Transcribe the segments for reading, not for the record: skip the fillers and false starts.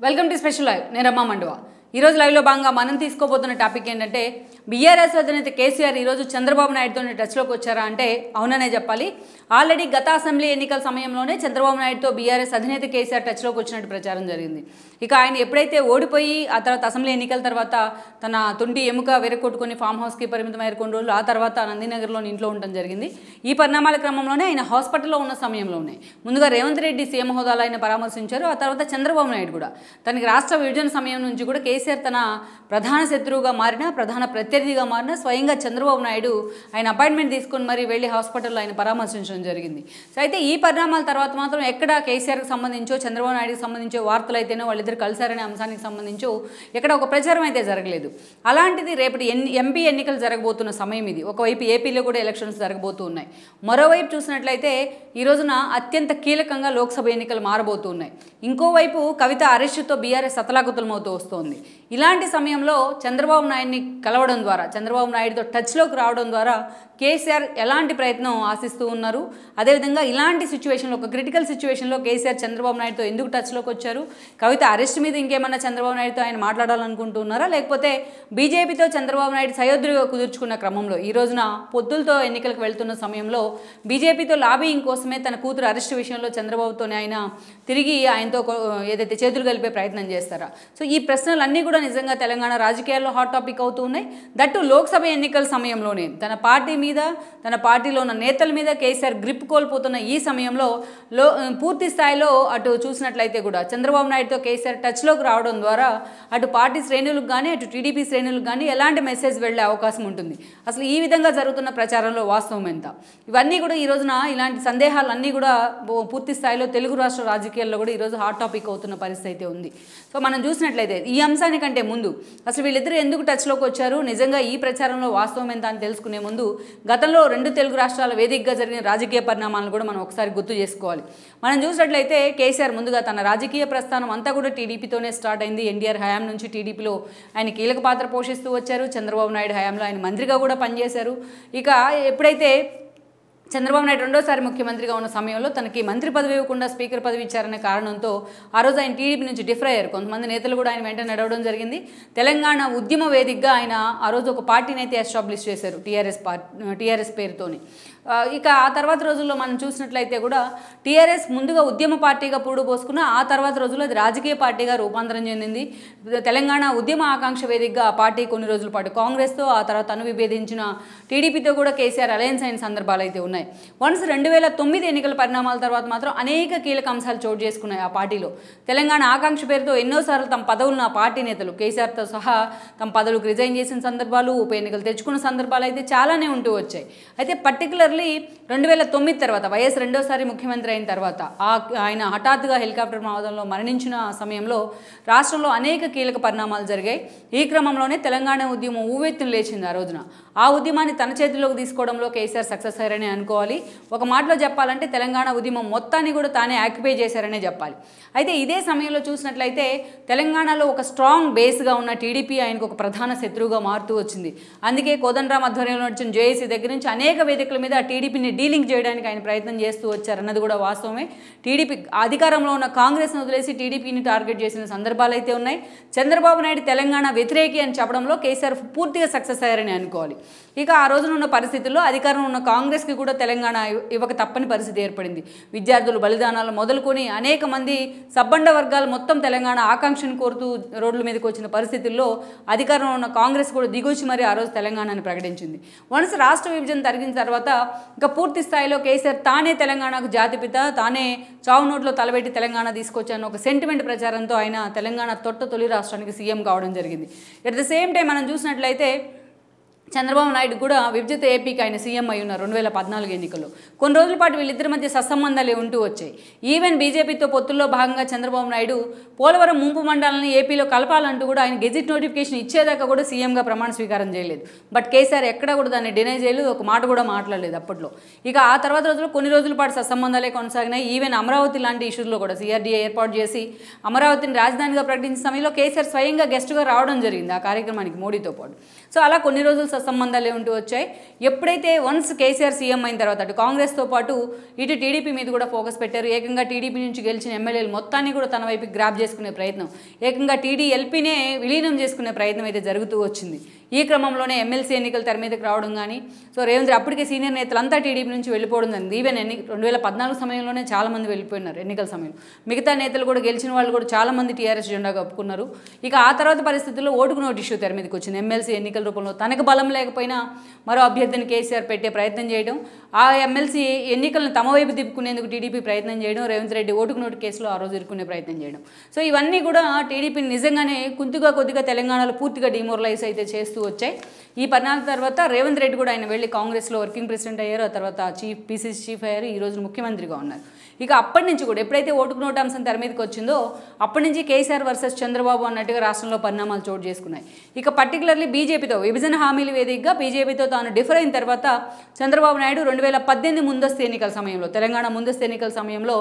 Welcome to special live. నేను రమ్మా మండువా. ఈరోజు లైవ్లో భాగంగా మనం తీసుకోబోతున్న టాపిక్ ఏంటంటే బీఆర్ఎస్ అధినేత కేసీఆర్ ఈరోజు చంద్రబాబు నాయుడుతో టచ్లోకి వచ్చారా అంటే అవుననే చెప్పాలి. ఆల్రెడీ గత అసెంబ్లీ ఎన్నికల సమయంలోనే చంద్రబాబు నాయుడుతో బీఆర్ఎస్ అధినేత కేసీఆర్ టచ్లోకి వచ్చినట్టు ప్రచారం జరిగింది. ఇక ఆయన ఎప్పుడైతే ఓడిపోయి ఆ తర్వాత అసెంబ్లీ ఎన్నికల తర్వాత తన తుంటి ఎముక వెరకొట్టుకుని ఫామ్ హౌస్కి పరిమితమైన కొన్ని రోజులు ఆ తర్వాత నందినగర్లోని ఇంట్లో ఉండడం జరిగింది. ఈ పరిణామాల క్రమంలోనే ఆయన హాస్పిటల్లో ఉన్న సమయంలోనే ముందుగా రేవంత్ రెడ్డి సీఎం హోదాలో ఆయన పరామర్శించారు. ఆ తర్వాత చంద్రబాబు నాయుడు కూడా తనకి రాష్ట్ర విభజన సమయం నుంచి కూడా కేసీఆర్ తన ప్రధాన శత్రువుగా మారిన ప్రధాన ప్రత్యర్థిగా మారిన స్వయంగా చంద్రబాబు నాయుడు ఆయన అపాయింట్మెంట్ తీసుకొని మరి వెళ్ళి హాస్పిటల్లో ఆయన పరామర్శించడం జరిగింది. సో అయితే ఈ పరిణామాల తర్వాత మాత్రం ఎక్కడ కేసీఆర్కి సంబంధించో చంద్రబాబు నాయుడుకి సంబంధించో వార్తలు అయితేనో వాళ్ళిద్దరు కలిశారనే అంశానికి సంబంధించో ఎక్కడ ఒక ప్రచారం అయితే జరగలేదు. అలాంటిది రేపటి ఎంపీ ఎన్నికలు జరగబోతున్న సమయం ఇది. ఒకవైపు ఏపీలో కూడా ఎలక్షన్స్ జరగబోతూ ఉన్నాయి. మరోవైపు చూసినట్లయితే ఈ రోజున అత్యంత కీలకంగా లోక్సభ ఎన్నికలు మారబోతూ ఉన్నాయి. ఇంకోవైపు కవిత అరెస్టుతో బీఆర్ఎస్ అతలాకుతలమవుతూ వస్తోంది. ఇలాంటి సమయంలో చంద్రబాబు నాయుడిని కలవడం ద్వారా చంద్రబాబు నాయుడుతో టచ్లోకి రావడం ద్వారా కేసీఆర్ ఎలాంటి ప్రయత్నం ఆశిస్తూ ఉన్నారు, అదేవిధంగా ఇలాంటి సిచ్యువేషన్లో ఒక క్రిటికల్ సిచ్యువేషన్లో కేసీఆర్ చంద్రబాబు నాయుడుతో ఎందుకు టచ్లోకి వచ్చారు, కవిత అరెస్ట్ మీద ఇంకేమన్నా చంద్రబాబు నాయుడుతో ఆయన మాట్లాడాలనుకుంటున్నారా, లేకపోతే బీజేపీతో చంద్రబాబు నాయుడు సయోధ్యగా కుదుర్చుకున్న క్రమంలో ఈ రోజున పొత్తులతో ఎన్నికలకు వెళ్తున్న సమయంలో బీజేపీతో లాబీయింగ్ కోసమే తన కూతురు అరెస్ట్ విషయంలో చంద్రబాబుతోనే ఆయన తిరిగి ఆయనతో ఏదైతే చేతులు కలిపే ప్రయత్నం చేస్తారా. సో ఈ ప్రశ్నలన్నీ కూడా నిజంగా తెలంగాణ రాజకీయాల్లో హాట్ టాపిక్ అవుతూ ఉన్నాయి. దట్టు లోక్సభ ఎన్నికల సమయంలోనే తన పార్టీ మీద తన పార్టీలో ఉన్న నేతల మీద కేసీఆర్ గ్రిప్ కోల్పోతున్న ఈ సమయంలో పూర్తి స్థాయిలో అటు చూసినట్లయితే కూడా చంద్రబాబు నాయుడుతో కేసీఆర్ టచ్లోకి రావడం ద్వారా అటు పార్టీ శ్రేణులకు కానీ అటు టీడీపీ శ్రేణులకు కానీ ఎలాంటి మెసేజ్ వెళ్ళే అవకాశం ఉంటుంది, అసలు ఈ విధంగా జరుగుతున్న ప్రచారంలో వాస్తవం ఎంత, ఇవన్నీ కూడా ఈ రోజున ఇలాంటి సందేహాలన్నీ కూడా పూర్తి స్థాయిలో తెలుగు రాష్ట్ర రాజకీయాల్లో కూడా ఈరోజు హాట్ టాపిక్ అవుతున్న పరిస్థితి అయితే ఉంది. సో మనం చూసినట్లయితే ఈ అంశానికంటే ముందు అసలు వీళ్ళిద్దరూ ఎందుకు టచ్లోకి వచ్చారు, నిజంగా ఈ ప్రచారంలో వాస్తవం ఎంత అని తెలుసుకునే ముందు గతంలో రెండు తెలుగు రాష్ట్రాల వేదికగా జరిగిన రాజకీయ పరిణామాలను కూడా మనం ఒకసారి గుర్తు చేసుకోవాలి. మనం చూసినట్లయితే కేసీఆర్ ముందుగా తన రాజకీయ ప్రస్థానం అంతా కూడా టీడీపీతోనే స్టార్ట్ అయింది. ఎన్టీఆర్ హయాం నుంచి టీడీపీలో ఆయన కీలక పాత్ర పోషిస్తూ వచ్చారు. చంద్రబాబు నాయుడు హయాంలో ఆయన మంత్రిగా కూడా పనిచేశారు. ఇక ఎప్పుడైతే చంద్రబాబు నాయుడు రెండోసారి ముఖ్యమంత్రిగా ఉన్న సమయంలో తనకి మంత్రి పదవి ఇవ్వకుండా స్పీకర్ పదవి ఇచ్చారనే కారణంతో ఆ రోజు ఆయన టీడీపీ నుంచి డిఫర్ అయ్యారు. కొంతమంది నేతలు కూడా ఆయన వెంట నడవడం జరిగింది. తెలంగాణ ఉద్యమ వేదికగా ఆయన ఆ రోజు ఒక పార్టీని అయితే ఎస్టాబ్లిష్ చేశారు టీఆర్ఎస్ పేరుతోని. ఇక ఆ తర్వాత రోజుల్లో మనం చూసినట్లయితే కూడా టీఆర్ఎస్ ముందుగా ఉద్యమ పార్టీగా పూడు పోసుకున్న ఆ తర్వాత రోజుల్లో అది రాజకీయ పార్టీగా రూపాంతరం చెందింది. తెలంగాణ ఉద్యమ ఆకాంక్ష వేదికగా ఆ పార్టీ కొన్ని రోజుల పాటు కాంగ్రెస్తో ఆ తర్వాత విభేదించిన టీడీపీతో కూడా కేసీఆర్ అలయన్స్ అయిన సందర్భాలు అయితే ఉన్నాయి. వన్స్ 2009 ఎన్నికల పరిణామాల తర్వాత మాత్రం అనేక కీలక అంశాలు చోటు చేసుకున్నాయి ఆ పార్టీలో. తెలంగాణ ఆకాంక్ష పేరుతో ఎన్నోసార్లు తమ పదవులను ఆ పార్టీ నేతలు కేసీఆర్తో సహా తమ పదవులకు రిజైన్ చేసిన సందర్భాలు, ఉప ఎన్నికలు తెచ్చుకున్న సందర్భాలు అయితే చాలానే ఉంటూ వచ్చాయి. అయితే పర్టికులర్లీ 2009 తర్వాత వైఎస్ రెండోసారి ముఖ్యమంత్రి అయిన తర్వాత ఆయన హఠాత్తుగా హెలికాప్టర్ ప్రమాదంలో మరణించిన సమయంలో రాష్ట్రంలో అనేక కీలక పరిణామాలు జరిగాయి. ఈ క్రమంలోనే తెలంగాణ ఉద్యమం ఊవెత్తున లేచింది. ఆ రోజున ఆ ఉద్యమాన్ని తన చేతిలోకి తీసుకోవడంలో కేసీఆర్ సక్సెస్ అయ్యారని అనుకోవాలి. ఒక మాటలో చెప్పాలంటే తెలంగాణ ఉద్యమం మొత్తాన్ని కూడా తానే ఆక్యుపై చేశారనే చెప్పాలి. అయితే ఇదే సమయంలో చూసినట్లయితే తెలంగాణలో ఒక స్ట్రాంగ్ బేస్గా ఉన్న టీడీపీ ఆయనకు ఒక ప్రధాన శత్రువుగా మారుతూ వచ్చింది. అందుకే కోదండరాం ఆధ్వర్యంలో వచ్చిన జేఏసీ దగ్గర నుంచి అనేక వేదికల మీద టీడీపీని డీలింక్ చేయడానికి ఆయన ప్రయత్నం చేస్తూ వచ్చారన్నది కూడా వాస్తవమే. టీడీపీ అధికారంలో ఉన్న కాంగ్రెస్ను వదిలేసి టీడీపీని టార్గెట్ చేసిన సందర్భాలు అయితే ఉన్నాయి. చంద్రబాబు నాయుడు తెలంగాణ వ్యతిరేకి అని చెప్పడంలో కేసీఆర్ పూర్తిగా సక్సెస్ అయ్యారని అనుకోవాలి. ఇక ఆ రోజున ఉన్న పరిస్థితుల్లో అధికారంలో ఉన్న కాంగ్రెస్కి కూడా తెలంగాణ ఇవ్వక తప్పని పరిస్థితి ఏర్పడింది. విద్యార్థులు బలిదానాలు మొదలుకొని అనేక మంది సబ్బండ వర్గాలు మొత్తం తెలంగాణ ఆకాంక్షను కోరుతూ రోడ్ల మీదకి వచ్చిన పరిస్థితుల్లో అధికారంలో ఉన్న కాంగ్రెస్ కూడా దిగొచ్చి మరి ఆ రోజు తెలంగాణని ప్రకటించింది. వన్స్ రాష్ట్ర విభజన జరిగిన తర్వాత ఇంకా పూర్తి స్థాయిలో కేసీఆర్ తానే తెలంగాణకు జాతిపిత, తానే చావు నోట్లో తలబెట్టి తెలంగాణ తీసుకొచ్చాను ఒక సెంటిమెంట్ ప్రచారంతో ఆయన తెలంగాణ తొలి రాష్ట్రానికి సీఎం కావడం జరిగింది. ఎట్ ద సేమ్ టైం మనం చూసినట్లయితే చంద్రబాబు నాయుడు కూడా విభజిత ఏపీకి ఆయన సీఎం అయి ఉన్నారు 2014 ఎన్నికల్లో. కొన్ని రోజుల పాటు వీళ్ళిద్దరి మధ్య సత్సంబంధాలే ఉంటూ వచ్చాయి. ఈవెన్ బీజేపీతో పొత్తుల్లో భాగంగా చంద్రబాబు నాయుడు పోలవరం ముంపు మండలాన్ని ఏపీలో కలపాలంటూ కూడా ఆయన గెజిట్ నోటిఫికేషన్ ఇచ్చేదాకా కూడా సీఎంగా ప్రమాణ స్వీకారం చేయలేదు. బట్ కేసీఆర్ ఎక్కడా కూడా దాన్ని డినై చేయలేదు, ఒక మాట కూడా మాట్లాడలేదు అప్పట్లో. ఇక ఆ తర్వాత రోజుల్లో కొన్ని రోజుల పాటు సత్సంబంధాలే కొనసాగినాయి. ఈవెన్ అమరావతి లాంటి ఇష్యూస్లో కూడా సిఆర్డీఏ ఏర్పాటు చేసి అమరావతిని రాజధానిగా ప్రకటించిన సమయంలో కేసీఆర్ స్వయంగా గెస్ట్గా రావడం జరిగింది ఆ కార్యక్రమానికి మోడీతో పాటు. సో అలా కొన్ని రోజులు సత్సంబంధాలే ఉంటూ వచ్చాయి. ఎప్పుడైతే వన్స్ కేసీఆర్ సీఎం అయిన తర్వాత అటు కాంగ్రెస్తో పాటు ఇటు టీడీపీ మీద కూడా ఫోకస్ పెట్టారు. ఏకంగా టీడీపీ నుంచి గెలిచిన ఎమ్మెల్యేలు మొత్తాన్ని కూడా తన వైపు గ్రాప్ చేసుకునే ప్రయత్నం, ఏకంగా టీడీఎల్పీనే విలీనం చేసుకునే ప్రయత్నం అయితే జరుగుతూ వచ్చింది. ఈ క్రమంలోనే ఎమ్మెల్సీ ఎన్నికలు తెర మీదకి రావడం కానీ, సో రేవంత్ అప్పటికే సీనియర్ నేతలంతా టీడీపీ నుంచి వెళ్ళిపోవడం జరిగింది. ఈవెన్ 2014 సమయంలోనే చాలామంది వెళ్ళిపోయినారు ఎన్నికల సమయంలో. మిగతా నేతలు కూడా గెలిచిన వాళ్ళు కూడా చాలామంది టీఆర్ఎస్ జెండా కప్పుకున్నారు. ఇక ఆ తర్వాత పరిస్థితుల్లో ఓటుకు నోటు ఇష్యూ తెర మీదకి వచ్చింది. ఎమ్మెల్సీ ఎన్నికల రూపంలో తనకు బలం లేకపోయినా మరో అభ్యర్థిని కేసీఆర్ పెట్టే ప్రయత్నం చేయడం, ఆ ఎమ్మెల్సీ ఎన్నికలను తమ వైపు తిప్పుకునేందుకు టీడీపీ ప్రయత్నం చేయడం, రేవంత్ రెడ్డి ఓటుకు నోటు కేసులో ఆ రోజు ఇరుక్కునే ప్రయత్నం చేయడం. సో ఇవన్నీ కూడా టీడీపీని నిజంగానే కొద్దిగా తెలంగాణలో పూర్తిగా డిమోరలైజ్ అయితే చేస్తూ వచ్చాయి. ఈ పరిణామాల తర్వాత రేవంత్ రెడ్డి కూడా ఆయన వెళ్ళి కాంగ్రెస్లో వర్కింగ్ ప్రెసిడెంట్ అయ్యారు, ఆ తర్వాత పీసీసీ చీఫ్ అయ్యారు, ఈ రోజు ముఖ్యమంత్రిగా ఉన్నారు. ఇక అప్పటి నుంచి కూడా ఎప్పుడైతే ఓటుకు నోటు అంశం తెర మీదకి వచ్చిందో అప్పటి నుంచి కేసీఆర్ వర్సెస్ చంద్రబాబు అన్నట్టుగా రాష్ట్రంలో పరిణామాలు చోటు చేసుకున్నాయి. ఇక పర్టికులర్లీ బీజేపీతో విభజన హామీల వేదికగా బీజేపీతో తాను డిఫర్ అయిన తర్వాత చంద్రబాబు నాయుడు 2018 ముందస్తు ఎన్నికల సమయంలో, తెలంగాణ ముందస్తు ఎన్నికల సమయంలో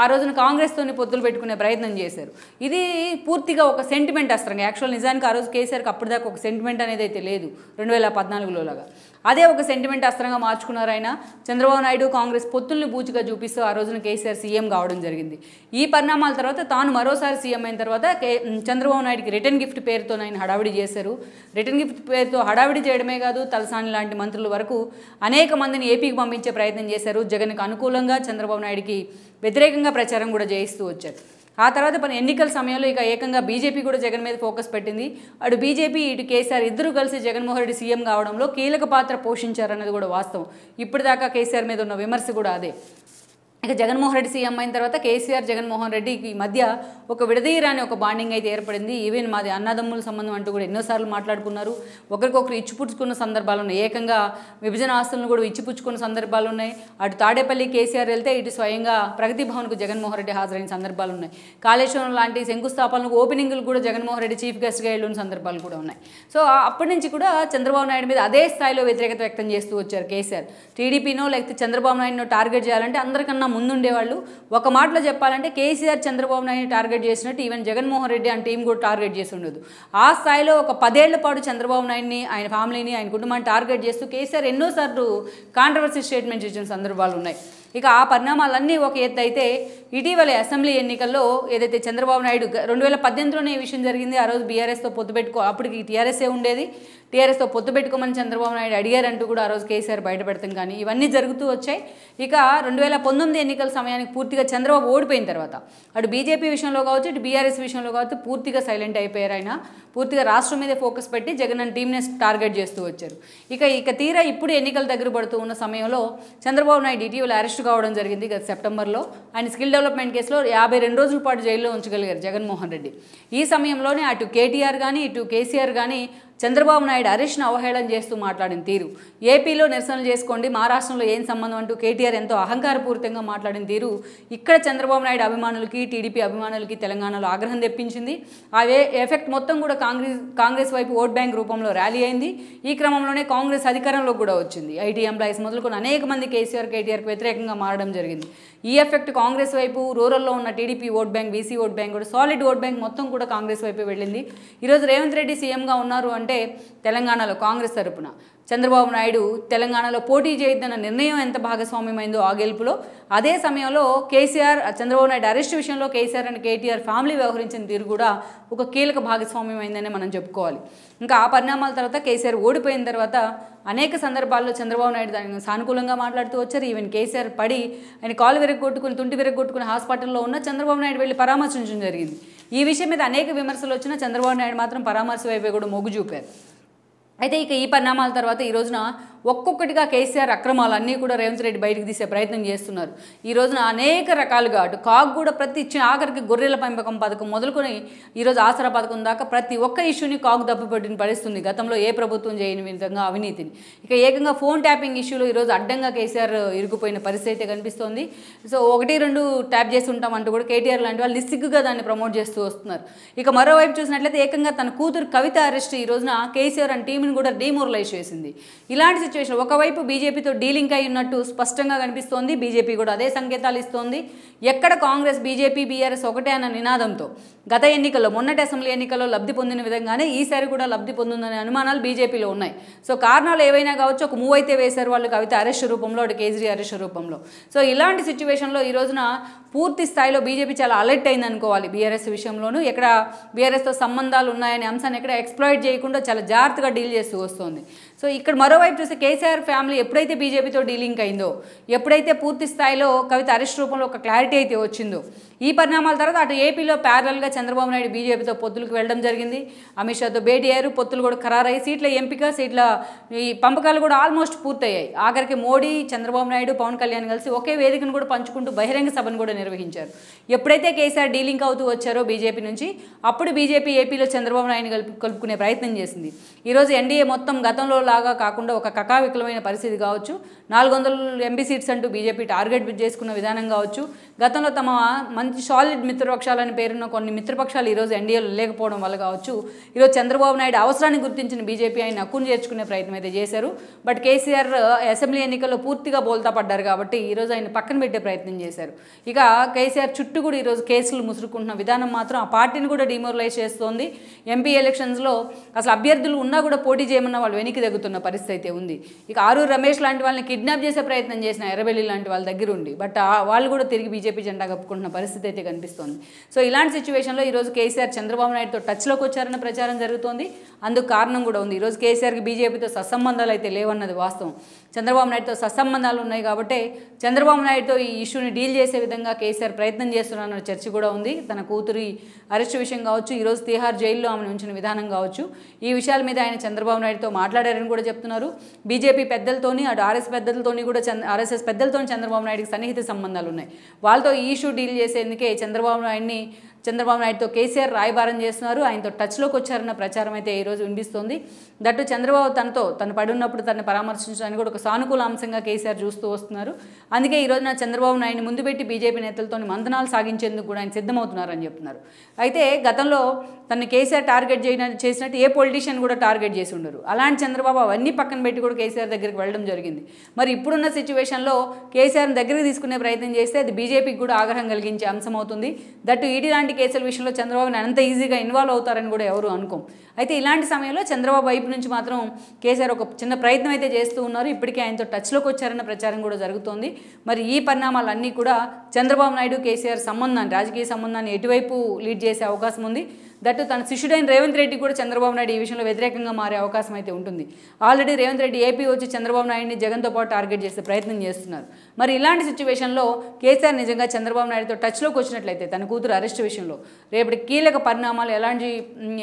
ఆ రోజున కాంగ్రెస్తోని పొత్తులు పెట్టుకునే ప్రయత్నం చేశారు. ఇది పూర్తిగా ఒక సెంటిమెంట్ అస్త్రంగా, యాక్చువల్ నిజానికి ఆ రోజు కేసీఆర్కి అప్పటిదాకా ఒక సెంటిమెంట్ అనేది అయితే లేదు 2014లో లాగా. అదే ఒక సెంటిమెంట్ అస్త్రంగా మార్చుకున్నారు ఆయన. చంద్రబాబు నాయుడు కాంగ్రెస్ పొత్తుల్ని బూచిగా చూపిస్తూ ఆ రోజున కేసీఆర్ సీఎం కావడం జరిగింది. ఈ పరిణామాల తర్వాత తాను మరోసారి సీఎం అయిన తర్వాత చంద్రబాబు నాయుడికి రిటర్న్ గిఫ్ట్ పేరుతో ఆయన హడావిడి చేశారు. రిటర్న్ గిఫ్ట్ పేరుతో హడావిడి చేయడమే కాదు, తలసాని లాంటి మంత్రుల వరకు అనేక మందిని ఏపీకి పంపించే ప్రయత్నం చేశారు. జగన్కి అనుకూలంగా చంద్రబాబు నాయుడికి వ్యతిరేకంగా ప్రచారం కూడా చేయిస్తూ వచ్చారు. ఆ తర్వాత ఎన్నికల సమయంలో ఇక ఏకంగా బీజేపీ కూడా జగన్ మీద ఫోకస్ పెట్టింది. అటు బీజేపీ ఇటు కేసీఆర్ ఇద్దరు కలిసి జగన్మోహన్ రెడ్డి సీఎం కావడంలో కీలక పాత్ర పోషించారన్నది కూడా వాస్తవం. ఇప్పటిదాకా కేసీఆర్ మీద ఉన్న విమర్శ కూడా అదే. ఇక జగన్మోహన్ రెడ్డి సీఎం అయిన తర్వాత కేసీఆర్ జగన్మోహన్ రెడ్డికి మధ్య ఒక విడదీయరాని ఒక బాండింగ్ అయితే ఏర్పడింది. ఈవెన్ మాది అన్నదమ్ముల సంబంధం అంటూ కూడా ఎన్నోసార్లు మాట్లాడుకున్నారు. ఒకరికొకరు ఇచ్చిపుచ్చుకున్న సందర్భాలు ఉన్నాయి. ఏకంగా విభజన ఆస్తులను కూడా ఇచ్చిపుచ్చుకున్న సందర్భాలు ఉన్నాయి. అటు తాడేపల్లి కేసీఆర్ వెళ్తే ఇటు స్వయంగా ప్రగతి భవన్కు జగన్మోహన్ రెడ్డి హాజరైన సందర్భాలు ఉన్నాయి. కాళేశ్వరం లాంటి శంకుస్థాపనలకు ఓపెనింగ్లు కూడా జగన్మోహన్ రెడ్డి చీఫ్ గెస్ట్గా వెళ్ళిన సందర్భాలు కూడా ఉన్నాయి. సో అప్పటి నుంచి కూడా చంద్రబాబు నాయుడు మీద అదే స్థాయిలో వ్యతిరేకత వ్యక్తం చేస్తూ వచ్చారు కేసీఆర్. టీడీపీనో లేకపోతే చంద్రబాబు నాయుడునో టార్గెట్ చేయాలంటే అందరికన్నా ముందుండేవాళ్ళు. ఒక మాటలో చెప్పాలంటే కేసీఆర్ చంద్రబాబు నాయుడు టార్గెట్ చేసినట్టు even Jaganmohan Reddy and team కూడా టార్గెట్ చేసి ఉండదు. ఆ స్థాయిలో ఒక 10 ఏళ్ల పాటు చంద్రబాబు నాయుడిని, ఆయన ఫ్యామిలీని, ఆయన కుటుంబాన్ని టార్గెట్ చేస్తూ కేసీఆర్ ఎన్నోసార్లు కాంట్రవర్సీ స్టేట్మెంట్స్ ఇచ్చిన సందర్భాలు ఉన్నాయి. ఇక ఆ పరిణామాలన్నీ ఒక ఎత్తు అయితే, ఇటీవల అసెంబ్లీ ఎన్నికల్లో ఏదైతే చంద్రబాబు నాయుడు 2018లోనే ఈ విషయం జరిగింది. ఆ రోజు బీఆర్ఎస్తో పొత్తు పెట్టుకో, అప్పటికి టీఆర్ఎస్ఏ ఉండేది, టీఆర్ఎస్తో పొత్తు పెట్టుకోమని చంద్రబాబు నాయుడు అడిగారంటూ కూడా ఆ రోజు కేసీఆర్ బయటపెడతాం. కానీ ఇవన్నీ జరుగుతూ వచ్చాయి. ఇక 2019 ఎన్నికల సమయానికి పూర్తిగా చంద్రబాబు ఓడిపోయిన తర్వాత అటు బీజేపీ విషయంలో కావచ్చు, ఇటు బీఆర్ఎస్ విషయంలో కావచ్చు పూర్తిగా సైలెంట్ అయిపోయారు. ఆయన పూర్తిగా రాష్ట్రం మీదే ఫోకస్ పెట్టి జగన్ అండ్ టీంని టార్గెట్ చేస్తూ వచ్చారు. ఇక తీరా ఇప్పుడు ఎన్నికలు దగ్గర పడుతూ ఉన్న సమయంలో చంద్రబాబు నాయుడు ఇటీవల అరెస్ట్ కావడం జరిగింది గత సెప్టెంబర్లో. ఆయన స్కిల్ డెవలప్మెంట్ కేసులో 52 రోజుల పాటు జైల్లో ఉంచగలిగారు జగన్మోహన్ రెడ్డి. ఈ సమయంలోనే అటు కేటీఆర్ కానీ ఇటు కేసీఆర్ కానీ చంద్రబాబు నాయుడు అరెస్ట్ను అవహేళన చేస్తూ మాట్లాడిన తీరు, ఏపీలో నిరసనలు చేసుకోండి, మహారాష్ట్రంలో ఏం సంబంధం అంటూ కేటీఆర్ ఎంతో అహంకారపూరితంగా మాట్లాడిన తీరు ఇక్కడ చంద్రబాబు నాయుడు అభిమానులకి, టీడీపీ అభిమానులకి తెలంగాణలో ఆగ్రహం తెప్పించింది. ఆ ఎఫెక్ట్ మొత్తం కూడా కాంగ్రెస్ వైపు ఓట్ బ్యాంక్ రూపంలో ర్యాలీ అయింది. ఈ క్రమంలోనే కాంగ్రెస్ అధికారంలో కూడా వచ్చింది. ఐటీ ఎంప్లాయీస్ మొదలుకొని అనేక మంది కేటీఆర్కి వ్యతిరేకంగా మారడం జరిగింది. ఈ ఎఫెక్ట్ కాంగ్రెస్ వైపు, రూరల్లో ఉన్న TDP vote bank, BC vote bank కూడా, సాలిడ్ ఓట్ బ్యాంక్ మొత్తం కూడా కాంగ్రెస్ వైపు వెళ్ళింది. ఈరోజు రేవంత్ రెడ్డి సీఎంగా ఉన్నారు అంటే తెలంగాణలో కాంగ్రెస్ తరపున చంద్రబాబు నాయుడు తెలంగాణలో పోటీ చేయొద్దన్న నిర్ణయం ఎంత భాగస్వామ్యమైందో ఆ గెలుపులో, అదే సమయంలో కేసీఆర్ చంద్రబాబు నాయుడు అరెస్ట్ విషయంలో కేసీఆర్ అండ్ కేటీఆర్ ఫ్యామిలీ వ్యవహరించిన తీరు కూడా ఒక కీలక భాగస్వామ్యమైందని మనం చెప్పుకోవాలి. ఇంకా ఆ పరిణామాల తర్వాత కేసీఆర్ ఓడిపోయిన తర్వాత అనేక సందర్భాల్లో చంద్రబాబు నాయుడు దానికి సానుకూలంగా మాట్లాడుతూ వచ్చారు. ఈవెన్ కేసీఆర్ పడి ఆయన కాలు విరగొట్టుకుని, తుంటి విరగొట్టుకుని హాస్పిటల్లో ఉన్న చంద్రబాబు నాయుడు వెళ్ళి పరామర్శించడం జరిగింది. ఈ విషయం మీద అనేక విమర్శలు వచ్చినా చంద్రబాబు నాయుడు మాత్రం పరామర్శ వైపే కూడా మొగ్గు చూపారు. అయితే ఇక ఈ పరిణామాల తర్వాత ఈ రోజున ఒక్కొక్కటిగా కేసీఆర్ అక్రమాలన్నీ కూడా రేవంత్ రెడ్డి బయటకు తీసే ప్రయత్నం చేస్తున్నారు. ఈ రోజున అనేక రకాలుగా అటు కాగ్ కూడా ప్రతి ఇచ్చిన ఆఖరికి గొర్రెల పెంపకం పథకం మొదలుకొని ఈరోజు ఆసరా పథకం దాకా ప్రతి ఒక్క ఇష్యూని కాగ్ దప్పుపెట్టిన పరిస్థితుంది. గతంలో ఏ ప్రభుత్వం చేయని విధంగా అవినీతిని. ఇక ఏకంగా ఫోన్ ట్యాపింగ్ ఇష్యూలో ఈరోజు అడ్డంగా కేసీఆర్ ఇరుకుపోయిన పరిస్థితి అయితే కనిపిస్తోంది. సో 1-2 ట్యాప్ చేసి ఉంటామంటూ కూడా కేటీఆర్ లాంటి వాళ్ళు నిస్సిగ్గుగా దాన్ని ప్రమోట్ చేస్తూ వస్తున్నారు. ఇక మరోవైపు చూసినట్లయితే ఏకంగా తన కూతురు కవిత అరెస్ట్ ఈ రోజున కేసీఆర్ అండ్ టీం టీంని కూడా డిమోరలైజ్ చేసింది. ఇలాంటి సిచ్యువేషన్ ఒకవైపు బీజేపీతో డీలింక్ అయి ఉన్నట్టు స్పష్టంగా కనిపిస్తోంది. బీజేపీ కూడా అదే సంకేతాలు ఇస్తోంది. ఎక్కడ కాంగ్రెస్ బీజేపీ బీఆర్ఎస్ ఒకటే అన్న నినాదంతో గత ఎన్నికల్లో మొన్నటి అసెంబ్లీ ఎన్నికల్లో లబ్ధి పొందిన విధంగానే ఈసారి కూడా లబ్ధి పొందుందనే అనుమానాలు బీజేపీలో ఉన్నాయి. సో కారణాలు ఏవైనా కావచ్చు, ఒక మూవ్ అయితే వేశారు వాళ్ళు, కవిత అరెస్ట్ రూపంలో, అటు కేజ్రీ అరెస్ట్ రూపంలో. సో ఇలాంటి సిచ్యువేషన్లో ఈ రోజున పూర్తి స్థాయిలో బీజేపీ చాలా అలర్ట్ అయింది అనుకోవాలి. బీఆర్ఎస్ విషయంలోనూ ఎక్కడ బీఆర్ఎస్తో సంబంధాలు ఉన్నాయనే అంశాన్ని ఎక్కడ ఎక్స్ప్లాయిట్ చేయకుండా చాలా జాగ్రత్తగా డీల్ చేస్తూ వస్తుంది. సో ఇక్కడ మరోవైపు చూస్తే కేసీఆర్ ఫ్యామిలీ ఎప్పుడైతే బీజేపీతో డీలింక్ అయిందో, ఎప్పుడైతే పూర్తి స్థాయిలో కవిత అరెస్ట్ రూపంలో ఒక క్లారిటీ అయితే వచ్చిందో, ఈ పరిణామాల తర్వాత అటు ఏపీలో ప్యారలల్గా చంద్రబాబు నాయుడు బీజేపీతో పొత్తులకు వెళ్ళడం జరిగింది. అమిత్ షాతో భేటీ అయ్యారు, పొత్తులు కూడా ఖరారయ్యి, సీట్ల ఎంపిక, సీట్ల ఈ పంపకాలు కూడా ఆల్మోస్ట్ పూర్తయ్యాయి. ఆఖరికి మోడీ, చంద్రబాబు నాయుడు, పవన్ కళ్యాణ్ కలిసి ఒకే వేదికను కూడా పంచుకుంటూ బహిరంగ సభను కూడా నిర్వహించారు. ఎప్పుడైతే కేసీఆర్ డీలింక్ అవుతూ వచ్చారో బీజేపీ నుంచి, అప్పుడు బీజేపీ ఏపీలో చంద్రబాబు నాయుడుని కలుపుకునే ప్రయత్నం చేసింది. ఈరోజు ఎన్డీఏ మొత్తం గతంలో లాగా కాకుండా ఒక కకావికలమైన పరిస్థితి కావచ్చు, 400 ఎంపీ సీట్స్ అంటూ బీజేపీ టార్గెట్ చేసుకున్న విధానం కావచ్చు, గతంలో తమ మంచి సాలిడ్ మిత్రపక్షాలని పేరున్న కొన్ని మిత్రపక్షాలు ఈరోజు ఎన్డీఏలో లేకపోవడం వల్ల కావచ్చు, ఈరోజు చంద్రబాబు నాయుడు అవసరాన్ని గుర్తించిన బీజేపీ ఆయన హక్కును చేర్చుకునే ప్రయత్నం అయితే చేశారు. బట్ కేసీఆర్ అసెంబ్లీ ఎన్నికల్లో పూర్తిగా బోల్తా పడ్డారు కాబట్టి ఈరోజు ఆయన పక్కన పెట్టే ప్రయత్నం చేశారు. ఇక కేసీఆర్ చుట్టూ కూడా ఈరోజు కేసులు ముసురుకుంటున్న విధానం మాత్రం ఆ పార్టీని కూడా డిమోరలైజ్ చేస్తోంది. ఎంపీ ఎలక్షన్స్లో అసలు అభ్యర్థులు ఉన్నా కూడా పోటీ చేయమన్న వాళ్ళు వెనక్కి తగ్గుతున్న పరిస్థితి అయితే ఉంది. ఇక ఆరూరు రమేష్ లాంటి వాళ్ళని కిడ్నాప్ చేసే ప్రయత్నం చేసిన ఎర్రబెల్లి లాంటి వాళ్ళ దగ్గర ఉండి, బట్ వాళ్ళు కూడా తిరిగి బీజేపీ జెండా కప్పుకుంటున్న పరిస్థితి అయితే కనిపిస్తోంది. సో ఇలాంటి సిచ్యువేషన్లో ఈరోజు కేసీఆర్ చంద్రబాబు నాయుడుతో టచ్లోకి వచ్చారన్న ప్రచారం జరుగుతోంది. అందుకు కారణం కూడా ఉంది. ఈరోజు కేసీఆర్కి బీజేపీతో సత్సంబంధాలు అయితే లేవన్నది వాస్తవం. చంద్రబాబు నాయుడుతో సత్సంబంధాలు ఉన్నాయి కాబట్టి చంద్రబాబు నాయుడుతో ఈ ఇష్యూని డీల్ చేసే విధంగా కేసీఆర్ ప్రయత్నం చేస్తున్నారన్న చర్చ కూడా ఉంది. తన కూతురి అరెస్ట్ విషయం కావచ్చు, ఈరోజు తిహార్ జైల్లో ఆమెను ఉంచిన విధానం కావచ్చు, ఈ విషయాల మీద ఆయన చంద్రబాబు నాయుడుతో మాట్లాడారని కూడా చెప్తున్నారు. బీజేపీ పెద్దలతోని, అటు ఆర్ఎస్ఎస్ పెద్దలతోని కూడా ఆర్ఎస్ఎస్ పెద్దలతో చంద్రబాబు నాయుడుకి సన్నిహిత సంబంధాలు ఉన్నాయి. వాళ్ళతో ఈ ఇష్యూ డీల్ చేసేందుకే చంద్రబాబు నాయుడుతో కేసీఆర్ రాయబారం చేస్తున్నారు. ఆయనతో టచ్లోకి వచ్చారన్న ప్రచారం అయితే ఈరోజు వినిపిస్తోంది. దట్టు చంద్రబాబు తను పడి ఉన్నప్పుడు తనని పరామర్శించడానికి కూడా ఒక సానుకూల అంశంగా కేసీఆర్ చూస్తూ వస్తున్నారు. అందుకే ఈరోజు చంద్రబాబు నాయుడిని ముందు పెట్టి బీజేపీ నేతలతో మంతనాలు సాగించేందుకు కూడా ఆయన సిద్ధమవుతున్నారని చెప్తున్నారు. అయితే గతంలో తను కేసీఆర్ టార్గెట్ చేసినట్టు ఏ పొలిటీషియన్ కూడా టార్గెట్ చేసి ఉండరు. అలాంటి చంద్రబాబు అవన్నీ పక్కన పెట్టి కూడా కేసీఆర్ దగ్గరికి వెళ్ళడం జరిగింది. మరి ఇప్పుడున్న సిచ్యువేషన్లో కేసీఆర్ని దగ్గరికి తీసుకునే ప్రయత్నం చేస్తే అది బీజేపీకి కూడా ఆగ్రహం కలిగించే అంశం అవుతుంది. దట్టు ఈడీ లాంటి కేసుల విషయంలో చంద్రబాబుని అంత ఈజీగా ఇన్వాల్వ్ అవుతారని కూడా ఎవరు అనుకోం. అయితే ఇలాంటి సమయంలో చంద్రబాబు వైపు నుంచి మాత్రం కేసీఆర్ ఒక చిన్న ప్రయత్నం అయితే చేస్తూ ఉన్నారు. ఇప్పటికే ఆయనతో టచ్లోకి వచ్చారన్న ప్రచారం కూడా జరుగుతోంది. మరి ఈ పరిణామాలన్నీ కూడా చంద్రబాబు నాయుడు కేసీఆర్ సంబంధాన్ని, రాజకీయ సంబంధాన్ని ఎటువైపు లీడ్ చేసే అవకాశం ఉంది. దట్టు తన శిష్యుడైన రేవంత్ రెడ్డి కూడా చంద్రబాబు నాయుడు ఈ విషయంలో వ్యతిరేకంగా మారే అవకాశం అయితే ఉంటుంది. ఆల్రెడీ రేవంత్ రెడ్డి ఏపీ వచ్చి చంద్రబాబు నాయుడిని జగన్తో పాటు టార్గెట్ చేసే ప్రయత్నం చేస్తున్నారు. మరి ఇలాంటి సిచ్యువేషన్లో కేసీఆర్ నిజంగా చంద్రబాబు నాయుడుతో టచ్లోకి వచ్చినట్లయితే తన కూతురు అరెస్ట్ విషయంలో రేపటి కీలక పరిణామాలు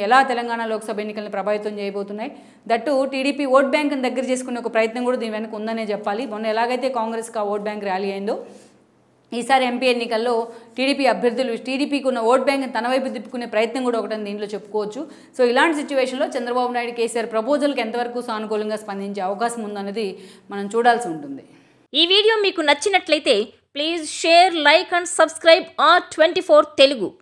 ఎలా తెలంగాణ లోక్సభ ఎన్నికలను ప్రభావితం చేయబోతున్నాయి. దట్టు టీడీపీ ఓట్ బ్యాంక్ని దగ్గర చేసుకునే ఒక ప్రయత్నం కూడా దీని వెనక ఉందనే చెప్పాలి. మొన్న ఎలాగైతే కాంగ్రెస్కి ఆ ఓట్ బ్యాంక్ ర్యాలీ అయిందో, ఈసారి ఎంపీ ఎన్నికల్లో టీడీపీ అభ్యర్థులు టీడీపీకి ఉన్న ఓట్ బ్యాంక్ని తన వైపు తిప్పుకునే ప్రయత్నం కూడా ఒకటని దీంట్లో చెప్పుకోవచ్చు. సో ఇలాంటి సిచ్యువేషన్లో చంద్రబాబు నాయుడు కేసీఆర్ ప్రపోజల్కి ఎంతవరకు సానుకూలంగా స్పందించే అవకాశం ఉందనేది మనం చూడాల్సి ఉంటుంది. ఈ వీడియో మీకు నచ్చినట్లయితే please share, like and subscribe R24 Telugu.